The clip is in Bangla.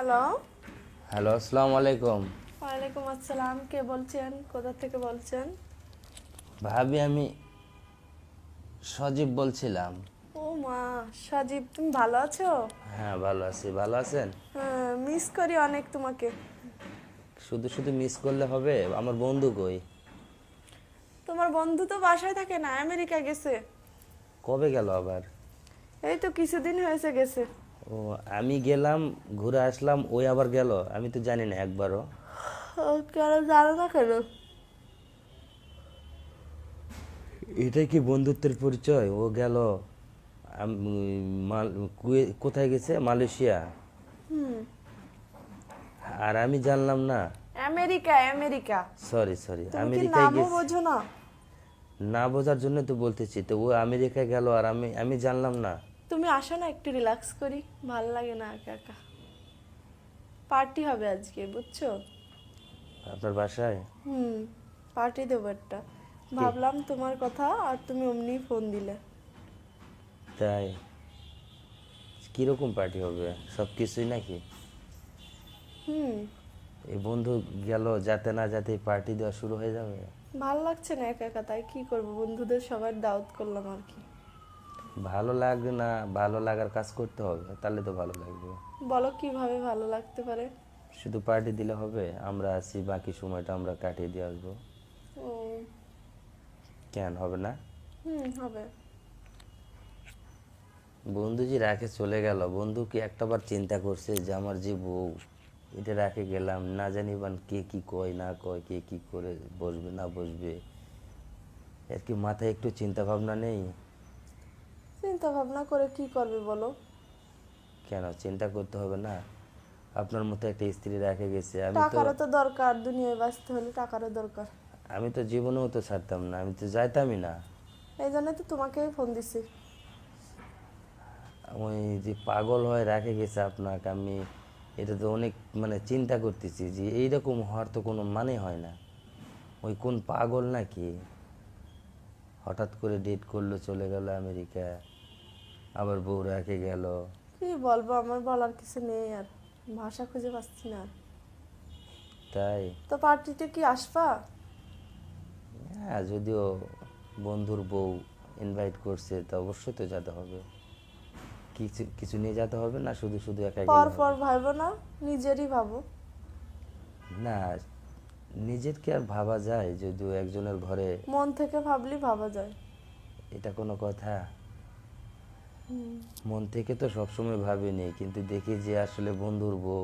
হ্যালো। হ্যালো, আসসালামু আলাইকুম। ওয়ালাইকুম আসসালাম। কে বলছেন? কোথা থেকে বলছেন? ভাবি, আমি সজীব বলছিলাম। ও মা, সাজিব, তুমি ভালো আছো? হ্যাঁ, ভালো আছি। ভালো আছেন? হ্যাঁ, মিস করি অনেক তোমাকে। শুধু শুধু মিস করলে হবে? আমার বন্ধু কই? তোমার বন্ধু তো বাসায় থাকে না, আমেরিকা গেছে। কবে গেল আবার? এই তো কিছুদিন হয়েছে গেছে। ও, আমি গেলাম, ঘুরে আসলাম, ওই আবার গেল? আমি তো জানি না একবারও। ও, কেন জানো না কেন? এটাই কি বন্ধুত্বের পরিচয়? ও গেল, কোথায় গেছে? মালয়েশিয়া। হুম। আর আমি জানলাম না। America, America. সরি সরি, তুমি কি আমেরিকায় নামও গেছে। বোঝো না? না বোঝার জন্য তো বলতেছি, তো ও আমেরিকায় গেল আর আমি আমি জানলাম না। তুমি আসো না, একটু রিল্যাক্স করি। ভাল লাগে না একা একা। পার্টি হবে আজকে, বুঝছো? আপনার বাসায়? হুম। পার্টি দেবো একটা। কে? ভাবলাম তোমার কথা, আর তুমি অমনি ফোন দিলে। তাই? কিরকম পার্টি হবে? সব কিছুই নাকি? হুম। এই বন্ধু গেল, যাতে না যাতে পার্টি দেওয়া শুরু হয়ে যাবে। ভাল লাগছে না একা একা, তাই কি করব, বন্ধুদের সবার দাওয়াত করলাম আর কি। ভালো লাগবে না? ভালো লাগার কাজ করতে হবে, তাহলে তো ভালো লাগবে। বলো কিভাবে ভালো লাগতে পারে? শুধু পার্টি দিলে হবে? আমরা আছি, বাকি সময়টা আমরা কাটিয়ে দিয়ে আসবো। ও। কেন হবে না? হুম, হবে। বন্ধু যে রাখে চলে গেল, বন্ধু কি একটাবার চিন্তা করছে যে আমার যে বউ, এটা রাখে গেলাম, না জানি বান কে কি কয় না কয়, কে কি করে বসবে না বসবে, এর কি মাথায় একটু চিন্তা ভাবনা নেই? চিন্তা ভাবনা করে কি করবে বলো? কেন চিন্তা করতে হবে না? আপনার মতো একটা স্ত্রী রেখে গেছে, আমি তো টাকারও তো দরকার, দুনিয়ায় বাঁচতে হলে টাকারও দরকার। আমি তো জীবনেও তো ছাড়তাম না, আমি তো যাইতামই না। এই জন্য তো তোমাকেই ফোন দিছি। ওই যে পাগল হয়ে রেখে গেছে আপনাকে, আমি এটা তো অনেক মানে চিন্তা করতেছি যে এইরকম হওয়ার তো কোনো মানে হয় না। ওই কোন পাগল নাকি? হঠাৎ করে ডেট করলো, চলে গেল আমেরিকা, আবার বউ রেখে গেল। কি বলবো, আমার বলার কিছু নেই আর। ভাষা খুঁজে পাচ্ছি না আর। তাই? তো পার্টিতে কি আসবা? হ্যাঁ, যদিও বন্ধুর বউ ইনভাইট করছে, তো অবশ্যই তো যেতে হবে। কিছু কিছু নিয়ে যেতে হবে না, শুধু শুধু একা পর গেলে পর হবে? ভাবো না, নিজেরই ভাবো। না, নিজের কি আর ভাবা যায় যদিও একজনের ঘরে? মন থেকে ভাবলি ভাবা যায়। এটা কোনো কথা? হুম। মন থেকে তো সবসময় ভাবিনি, কিন্তু দেখি যে আসলে বন্ধুর বউ